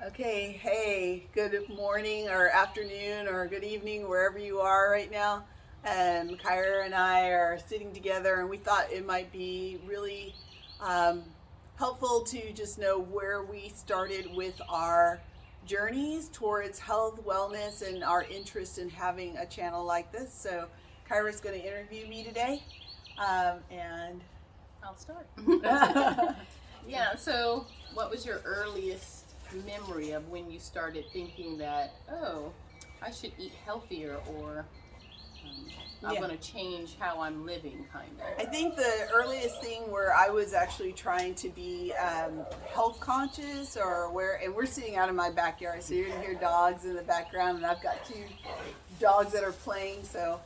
Okay, hey, good morning or afternoon or good evening, wherever you are right now. Kyra and I are sitting together, and we thought it might be really um, helpful to just know where we started with our journeys towards health, wellness, and our interest in having a channel like this. So, Kyra's going to interview me today, and I'll start. Yeah, so what was your earliest memory of when you started thinking that, oh, I should eat healthier or I'm yeah. going to change how I'm living, kind I of? think the earliest thing where I was actually trying to be health conscious, or where, and we're sitting out in my backyard, so you're gonna hear dogs in the background, and I've got two dogs that are playing, so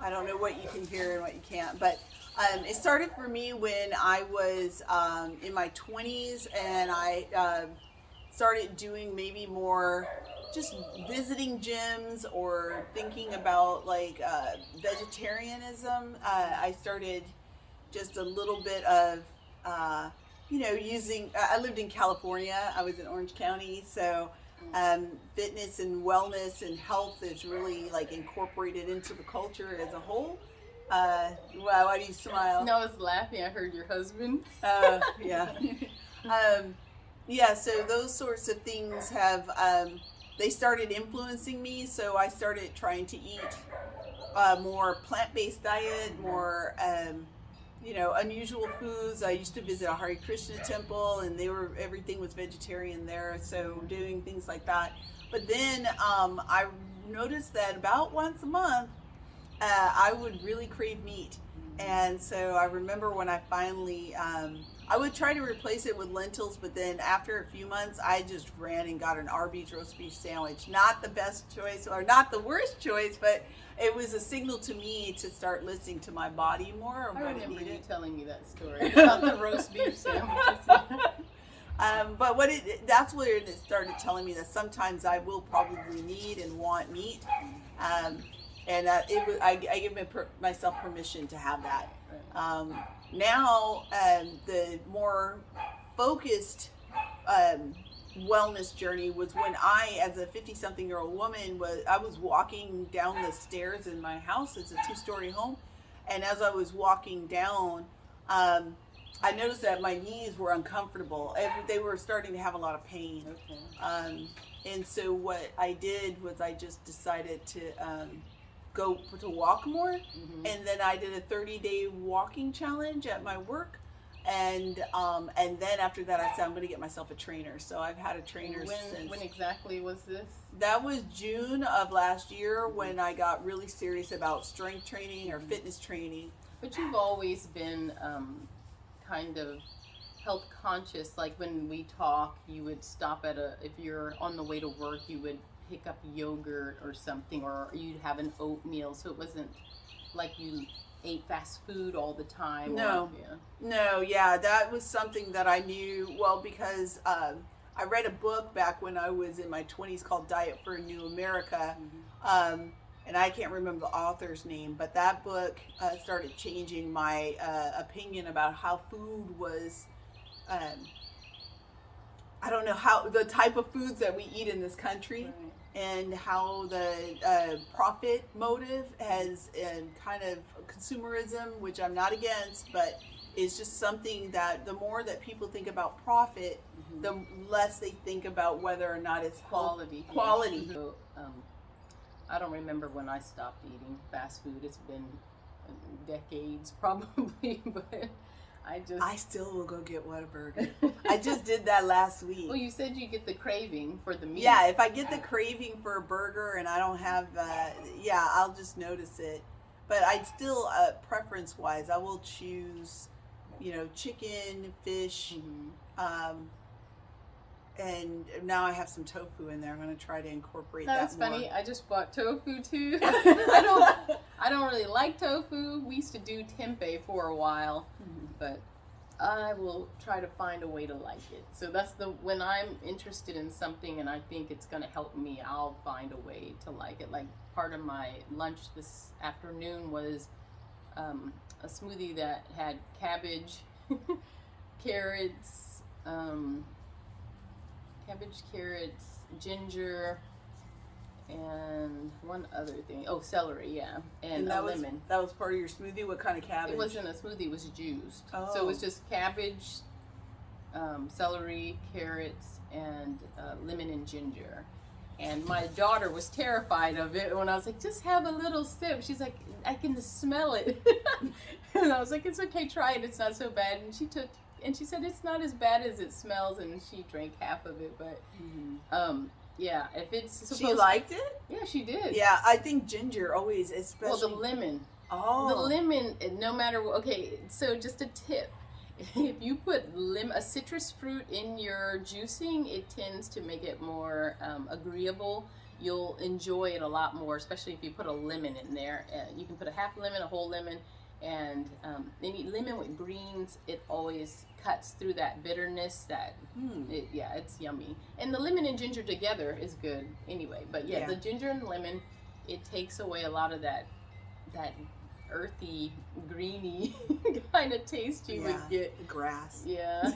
I don't know what you can hear and what you can't. But it started for me when I was in my 20s, and I started doing maybe more just visiting gyms or thinking about like vegetarianism. I started just a little bit of, uh, using. I lived in California. I was in Orange County, so fitness and wellness and health is really like incorporated into the culture as a whole. Wow, why do you smile? No, I was laughing. I heard your husband. Yeah. um, yeah, so those sorts of things have, they started influencing me, so I started trying to eat more plant-based diet, more, unusual foods. I used to visit a Hare Krishna temple, and everything was vegetarian there, so doing things like that. But then I noticed that about once a month, I would really crave meat. And so I remember when I finally, I would try to replace it with lentils, but then after a few months, I just ran and got an Arby's roast beef sandwich. Not the best choice or not the worst choice, but it was a signal to me to start listening to my body more. I What it remember you needed. telling me that story about the roast beef sandwiches. But that's where it started telling me that sometimes I will probably need and want meat. Um, and I give myself permission to have that. Now, the more focused um, wellness journey was when I, as a 50-something-year-old woman, I was walking down the stairs in my house. It's a two-story home, and as I was walking down, um, I noticed that my knees were uncomfortable. They were starting to have a lot of pain. Okay. And so what I did was I just decided to go to walk more. And then I did a 30-day walking challenge at my work. And then after that, I said I'm going to get myself a trainer. So I've had a trainer since. When exactly was this? That was June of last year when I got really serious about strength training or fitness training. But you've always been kind of health conscious. Like when we talk, you would stop if you're on the way to work, you would pick up yogurt or something, or you'd have an oatmeal. So it wasn't like you ate fast food all the time. No, no, yeah, that was something that I knew well because I read a book back when I was in my 20s called Diet for a New America. And I can't remember the author's name, but that book started changing my opinion about how food was. I don't know how the type of foods that we eat in this country, Right. and how the profit motive has kind of consumerism, which I'm not against, but it's just something that the more that people think about profit, the less they think about whether or not it's Quality. Quality. So, I don't remember when I stopped eating fast food. It's been decades probably, but I still will go get Whataburger. I just did that last week. Well, you said you get the craving for the meat. Yeah, if I get the craving for a burger and I don't have, I'll just notice it. But I still, preference-wise, I will choose, chicken, fish, and now I have some tofu in there. I'm going to try to incorporate That's that more. funny. I just bought tofu too. I don't really like tofu. We used to do tempeh for a while, but I will try to find a way to like it. So that's when I'm interested in something and I think it's going to help me, I'll find a way to like it. Like part of my lunch this afternoon was a smoothie that had cabbage, carrots, cabbage, carrots, ginger, and one other thing. Oh, celery, yeah, and a lemon. That was part of your smoothie. What kind of cabbage? It wasn't a smoothie; it was juiced. Oh. So it was just cabbage, celery, carrots, and lemon and ginger. And my daughter was terrified of it when I was like, just have a little sip. She's like, I can smell it. And I was like, it's okay, try it. It's not so bad. And she said it's not as bad as it smells. And she drank half of it. But yeah, if it's supposed she liked it. Yeah, she did. Yeah, I think ginger always, especially. Well, the lemon. Oh. The lemon, no matter what. Okay, so just a tip. If you put a citrus fruit in your juicing, it tends to make it more agreeable. You'll enjoy it a lot more, especially if you put a lemon in there. You can put a half lemon, a whole lemon, and any lemon with greens, it always cuts through that bitterness. It's yummy. And the lemon and ginger together is good anyway. But yeah, the ginger and lemon, it takes away a lot of that earthy, greeny kind of taste you would get. Grass. Yeah.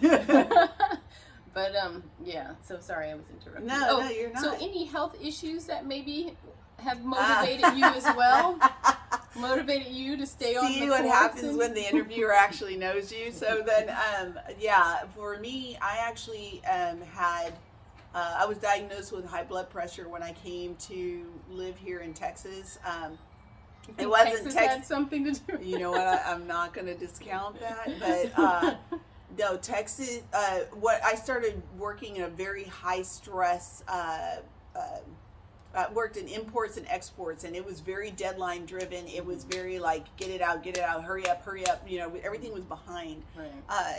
But yeah. So sorry, I was interrupting. No, you're not. So any health issues that maybe have motivated you as well? Motivated you to stay on the course? See what happens when the interviewer actually knows you. So then, for me, I actually had. I was diagnosed with high blood pressure when I came to live here in Texas. It wasn't Texas had something to do with You know what? I'm not going to discount that, but no, Texas. What I started working in a very high stress. Worked in imports and exports, and it was very deadline driven. It was very like get it out, hurry up. You know, everything was behind, right.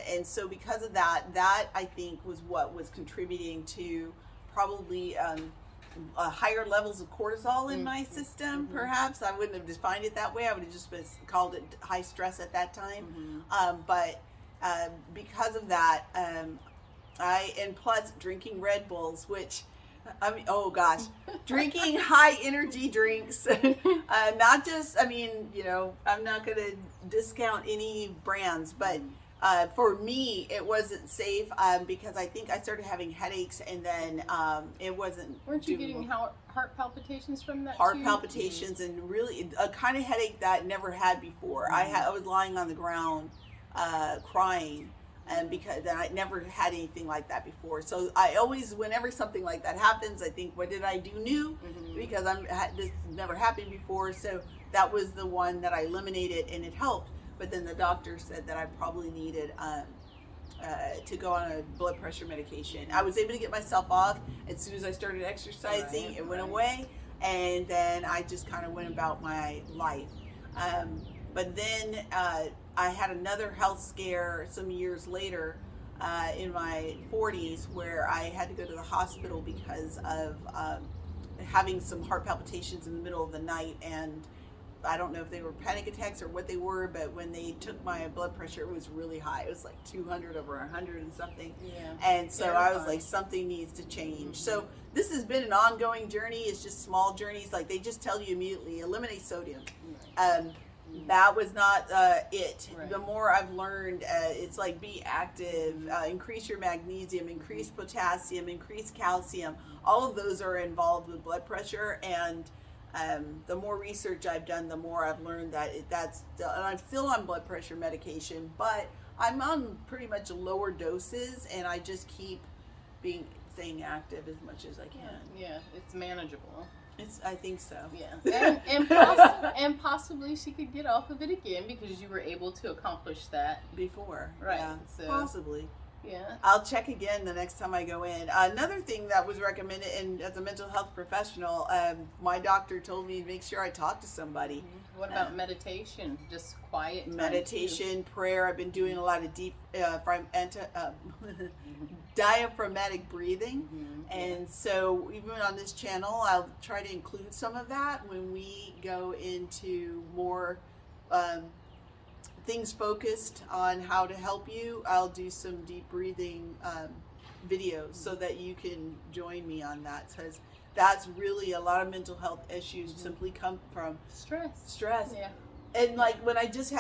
And so because of that I think was what was contributing to probably. Higher levels of cortisol in my system, perhaps. I wouldn't have defined it that way. I would have just called it high stress at that time. But because of that, and plus drinking Red Bulls, which, I mean, oh gosh, drinking high energy drinks, not just, I mean, you know, I'm not going to discount any brands, but for me, it wasn't safe because I think I started having headaches, and then it wasn't. Weren't you getting heart palpitations from that? Heart palpitations, and really a kind of headache that I never had before. I was lying on the ground crying, and because I never had anything like that before. So I always, whenever something like that happens, I think, what did I do new? Because this never happened before. So that was the one that I eliminated, and it helped. But then the doctor said that I probably needed to go on a blood pressure medication. I was able to get myself off as soon as I started exercising. It went away, and then I just kind of went about my life. But then I had another health scare some years later in my 40s where I had to go to the hospital because of having some heart palpitations in the middle of the night, and I don't know if they were panic attacks or what they were, but when they took my blood pressure, it was really high. It was like 200 over 100 and something. Yeah. And so I was like, something needs to change. So this has been an ongoing journey. It's just small journeys. Like they just tell you immediately, eliminate sodium. That was not it. Right. The more I've learned, it's like be active, increase your magnesium, increase potassium, increase calcium. All of those are involved with blood pressure, and the more research I've done, the more I've learned that and I'm still on blood pressure medication, but I'm on pretty much lower doses, and I just keep staying active as much as I can. Yeah, it's manageable. I think so. Yeah, and possibly she could get off of it again because you were able to accomplish that before. Right. Yeah, so, possibly. Yeah. I'll check again the next time I go in. Another thing that was recommended, and as a mental health professional, my doctor told me to make sure I talk to somebody. What about meditation? Just quiet time meditation, prayer. I've been doing a lot of deep diaphragmatic breathing, and so even on this channel, I'll try to include some of that when we go into more things focused on how to help you. I'll do some deep breathing videos so that you can join me on that, because that's really a lot of mental health issues simply come from stress. Yeah. And like when I just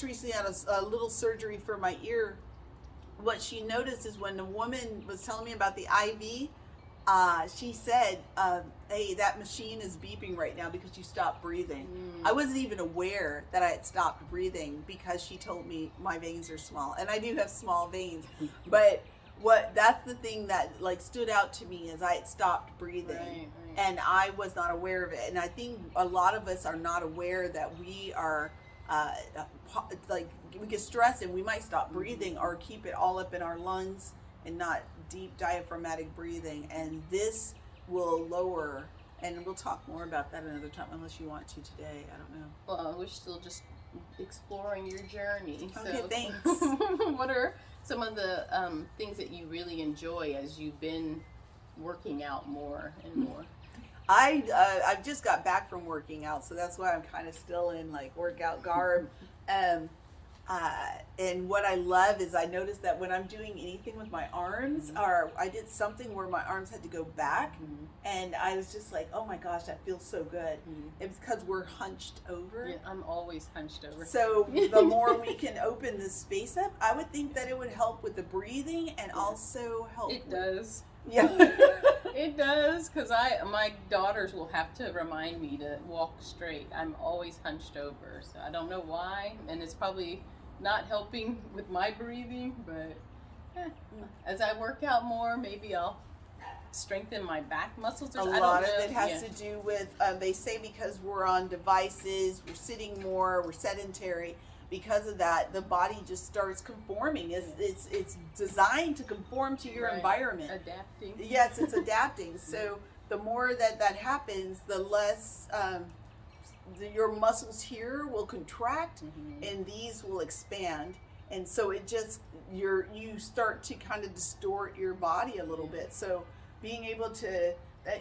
recently had a little surgery for my ear. What she noticed is when the woman was telling me about the IV, she said, hey, that machine is beeping right now because you stopped breathing. I wasn't even aware that I had stopped breathing because she told me my veins are small, and I do have small veins. But that's the thing that like stood out to me is I had stopped breathing. Right. And I was not aware of it. And I think a lot of us are not aware that we are like we get stressed and we might stop breathing or keep it all up in our lungs and not deep diaphragmatic breathing. And this will lower, and we'll talk more about that another time unless you want to today. I don't know. Well, we're still just exploring your journey. Okay, So thanks. what are some of the things that you really enjoy as you've been working out more and more? I've just got back from working out, so that's why I'm kind of still in like workout garb. And what I love is I noticed that when I'm doing anything with my arms, or I did something where my arms had to go back, and I was just like, oh my gosh, that feels so good. It's because we're hunched over. Yeah, I'm always hunched over. So the more we can open the space up, I would think that it would help with the breathing and also help. It does. Yeah. It does, because my daughters will have to remind me to walk straight. I'm always hunched over, so I don't know why, and it's probably not helping with my breathing, but as I work out more, maybe I'll strengthen my back muscles. A lot of it has to do with, they say because we're on devices, we're sitting more, we're sedentary. Because of that, the body just starts conforming. It's designed to conform to your environment. Adapting. Yes, it's adapting. So the more that happens, the less your muscles here will contract, and these will expand. And so it just you start to kind of distort your body a little bit. So being able to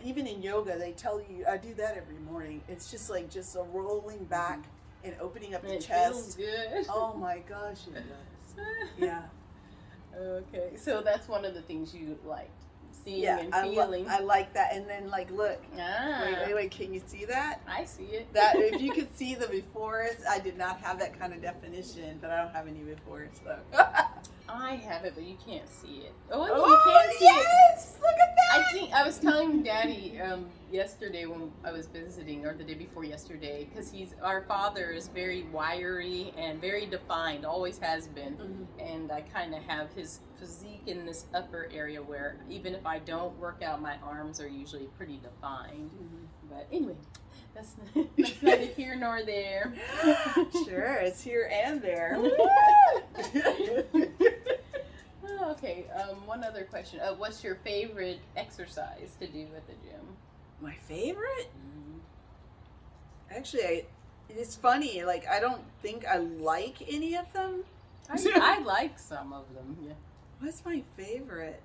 even in yoga, they tell you, I do that every morning. It's just like a rolling back. And opening up the chest. Feels good. Oh my gosh, it does. Yeah. Okay, so that's one of the things you liked, seeing and I feeling. I like that. And then like, look. Ah. Wait, can you see that? I see it. That if you could see the befores, I did not have that kind of definition, but I don't have any befores. So. I have it, but you can't see it. Oh, Oh, you can see it. yes! Look at that. I think I was telling Daddy yesterday when I was visiting, or the day before yesterday, because our father is very wiry and very defined, always has been, and I kind of have his physique in this upper area where even if I don't work out, my arms are usually pretty defined. But anyway, that's neither here nor there. Sure, it's here and there. Okay, one other question. What's your favorite exercise to do at the gym? My favorite? Actually, it's funny. Like, I don't think I like any of them. I like some of them. Yeah. What's my favorite?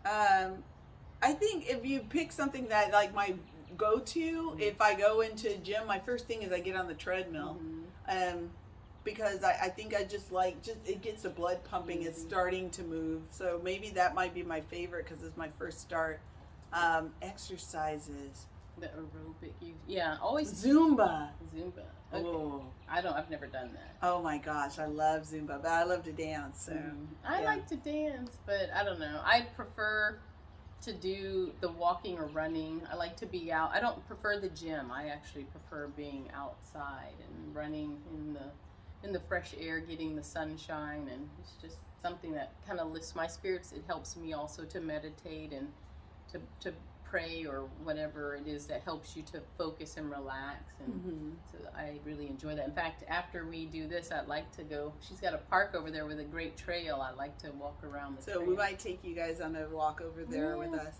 I think if you pick something that like my go-to, if I go into a gym, my first thing is I get on the treadmill. Because I think I just it gets the blood pumping. It's starting to move. So maybe that might be my favorite because it's my first start. Exercises. The aerobic, always Zumba. Okay. Oh. I've never done that. Oh my gosh, I love Zumba, but I love to dance. So I like to dance, but I don't know. I prefer to do the walking or running. I like to be out. I don't prefer the gym. I actually prefer being outside and running in the fresh air, getting the sunshine, and it's just something that kind of lifts my spirits. It helps me also to meditate and to pray or whatever it is that helps you to focus and relax, and so I really enjoy that. In fact, after we do this, I'd like to go. She's got a park over there with a great trail. I'd like to walk around the trail. So we might take you guys on a walk over there with us.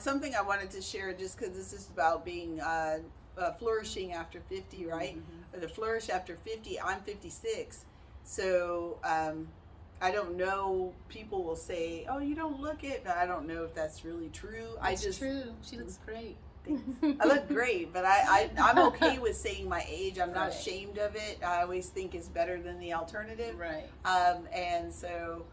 Something I wanted to share, just because this is about being flourishing after 50, right? To flourish after 50, I'm 56. So I don't know, people will say, oh, you don't look it, but I don't know if that's really true. It's true. She looks great. I look great, but I'm okay with saying my age. I'm not ashamed of it. I always think it's better than the alternative. Right. And so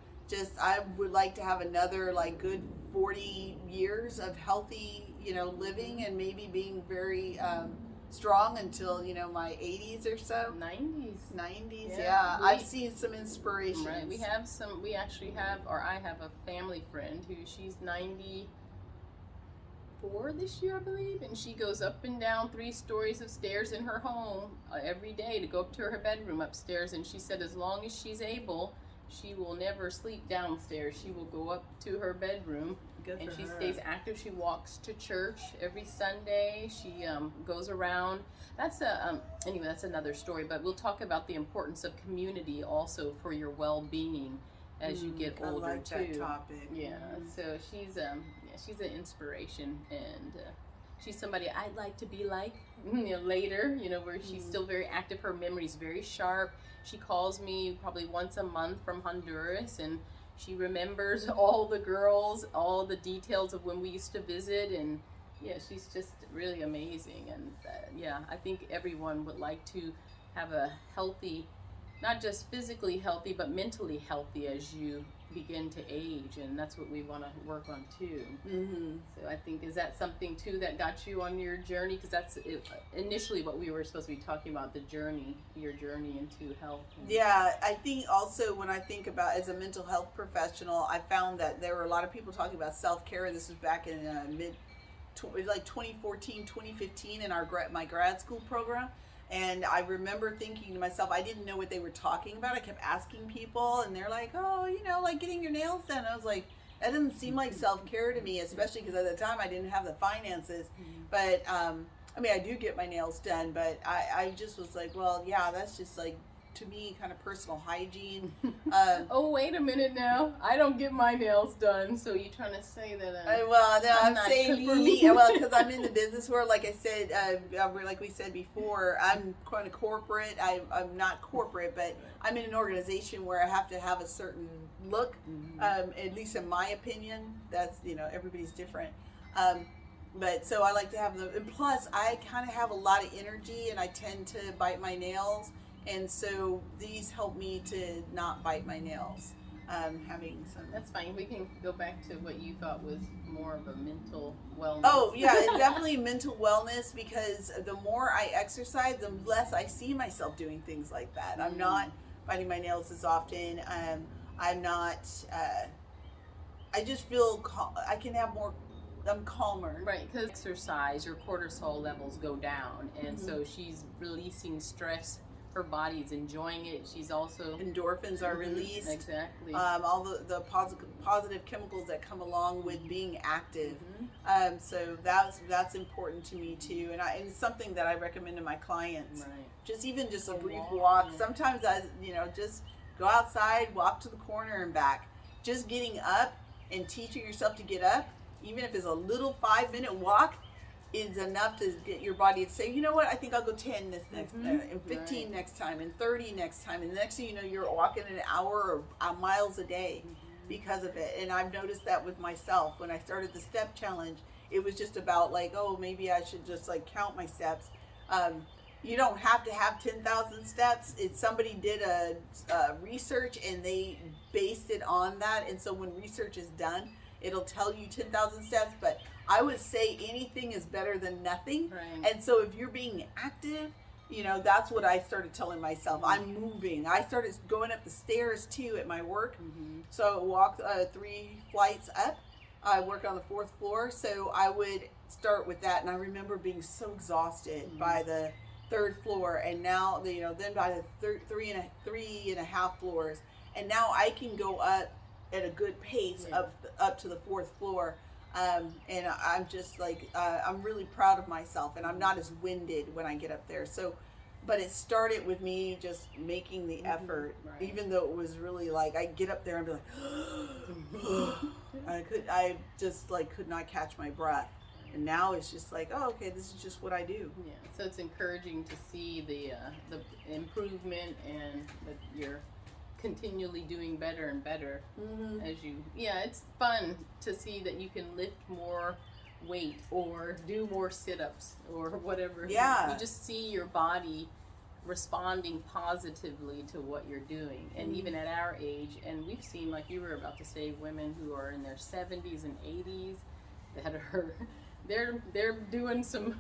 I would like to have another like good 40 years of healthy, living, and maybe being very strong until, you know, my 80s or so. 90s. 90s, Yeah. yeah. I've seen some inspirations. Right. We actually have, or I have a family friend who she's 94 this year, I believe, and she goes up and down 3 stories of stairs in her home every day to go up to her bedroom upstairs. And she said as long as she's able, she will never sleep downstairs. She will go up to her bedroom. Good and for she her. stays active. She walks to church every Sunday. She goes around. That's anyway. That's another story. But we'll talk about the importance of community also for your well-being as you get older I like too. that topic. Yeah. So she's she's an inspiration, and she's somebody I'd like to be like. You know, later. You know, where she's still very active. Her memory's very sharp. She calls me probably once a month from Honduras, and she remembers all the girls, all the details of when we used to visit, and yeah, she's just really amazing. And yeah, I think everyone would like to have a healthy, not just physically healthy, but mentally healthy as you begin to age, and that's what we want to work on too. Mm-hmm. So I think, is that something too that got you on your journey? Because that's initially what we were supposed to be talking about, your journey into health. Yeah, I think also when I think about as a mental health professional, I found that there were a lot of people talking about self-care. This was back in like 2014, 2015 in my grad school program. And I remember thinking to myself, I didn't know what they were talking about. I kept asking people, and they're like, oh, you know, like getting your nails done. I was like, that doesn't seem like self-care to me, especially because at the time I didn't have the finances. But, I mean, I do get my nails done, but I just was like, well, yeah, that's just like, to me, kind of personal hygiene. Oh, wait a minute now. I don't get my nails done. So you're trying to say that well, no, I'm not saying for clean. me, well, because I'm in the business world, like I said, like we said before, I'm kind of corporate. I'm not corporate, but I'm in an organization where I have to have a certain look, at least in my opinion. That's, you know, everybody's different. But so I like to have them. And plus, I kind of have a lot of energy, and I tend to bite my nails. And so these help me to not bite my nails. Having some. That's fine. We can go back to what you thought was more of a mental wellness. Oh yeah, it's definitely mental wellness, because the more I exercise, the less I see myself doing things like that. I'm not biting my nails as often. I'm not. I just feel I can have more. I'm calmer. Right, because exercise, your cortisol levels go down, and so she's releasing stress. Her body's enjoying it. She's also Endorphins are released. Exactly. All the positive chemicals that come along with being active. So that's important to me too, and it's something that I recommend to my clients. Right. Just a brief walk. Yeah. Sometimes just go outside, walk to the corner and back. Just getting up and teaching yourself to get up, even if it's a little 5-minute walk, is enough to get your body to say, you know what, I think I'll go 10 this next, and 15 next time, and 30 next time, and the next thing you know, you're walking an hour or miles a day because of it. And I've noticed that with myself. When I started the step challenge, it was just about like, oh, maybe I should just like count my steps. You don't have to have 10,000 steps. Somebody did a research, and they based it on that. And so when research is done, it'll tell you 10,000 steps, but I would say anything is better than nothing. Right. And so if you're being active, you know, that's what I started telling myself. I'm moving. I started going up the stairs too at my work. So I walked 3 flights up. I work on the 4th floor. So I would start with that. And I remember being so exhausted by the 3rd floor. And now, you know, then by the 3.5 floors. And now I can go up at a good pace up to the 4th floor. And I'm just like, I'm really proud of myself, and I'm not as winded when I get up there. So, but it started with me just making the effort, even though it was really like, I get up there and be like, I just like could not catch my breath. And now it's just like, oh, okay, this is just what I do. Yeah, so it's encouraging to see the improvement, and that you're continually doing better and better as you. Yeah, it's fun to see that you can lift more weight or do more sit-ups or whatever. Yeah. You just see your body responding positively to what you're doing. And even at our age, and we've seen, like you were about to say, women who are in their 70s and 80s that are they're doing some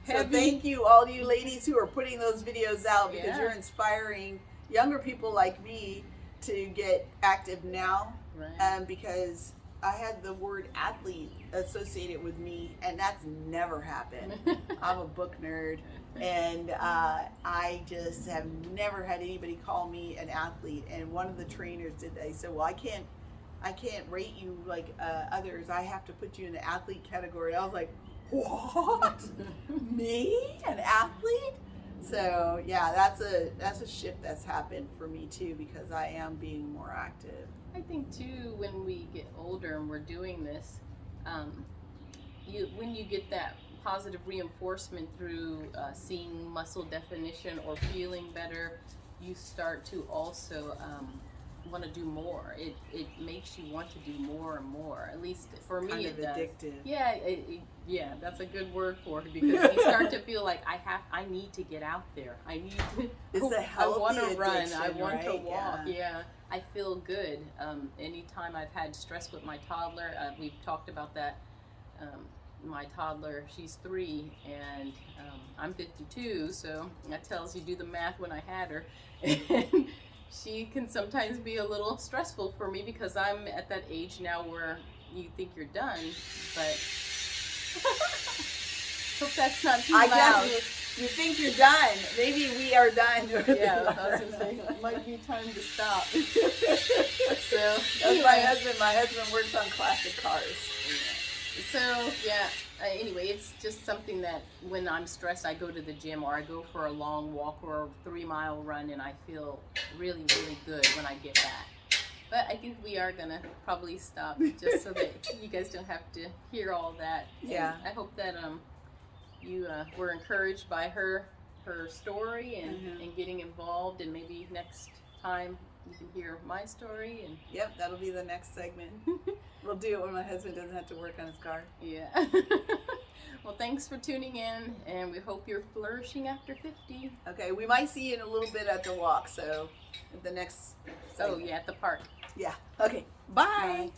So Heavy. thank you, all you ladies who are putting those videos out, because Yeah. you're inspiring younger people like me to get active now. Right. Because I had the word athlete associated with me, and that's never happened. I'm a book nerd, and I just have never had anybody call me an athlete. And one of the trainers did that. He said, "Well, I can't rate you like others. I have to put you in the athlete category." I was like, "What? Me, an athlete?" So yeah, that's a shift that's happened for me too, because I am being more active. I think too, when we get older and we're doing this, when you get that positive reinforcement through seeing muscle definition or feeling better, you start to also want to do more. It makes you want to do more and more. At least for me, Kind it of does. addictive. Yeah, yeah, that's a good word for it, because you start to feel like I need to get out there. I need to. It's a healthy I want to run. I addiction, want to right? walk. Yeah. Yeah. I feel good. Anytime I've had stress with my toddler, we've talked about that. My toddler, she's 3, and I'm 52, so that tells you, do the math when I had her. And she can sometimes be a little stressful for me, because I'm at that age now where you think you're done, but hope that's not too loud. guess you think you're done. Maybe we are done. Yeah, I was gonna say, it might be time to stop. So That's my husband. My husband works on classic cars. So yeah, anyway, it's just something that when I'm stressed, I go to the gym, or I go for a long walk or a 3-mile run, and I feel really, really good when I get back. But I think we are gonna probably stop, just so that you guys don't have to hear all that. Yeah. And I hope that you were encouraged by her story and getting involved, and maybe next time you can hear my story. And Yep, that'll be the next segment. We'll do it when my husband doesn't have to work on his car. yeah. Well, thanks for tuning in, and we hope you're flourishing after 50. Okay, we might see you in a little bit at the walk. So at the next segment. Oh yeah, at the park. Yeah. Okay. Bye. Bye.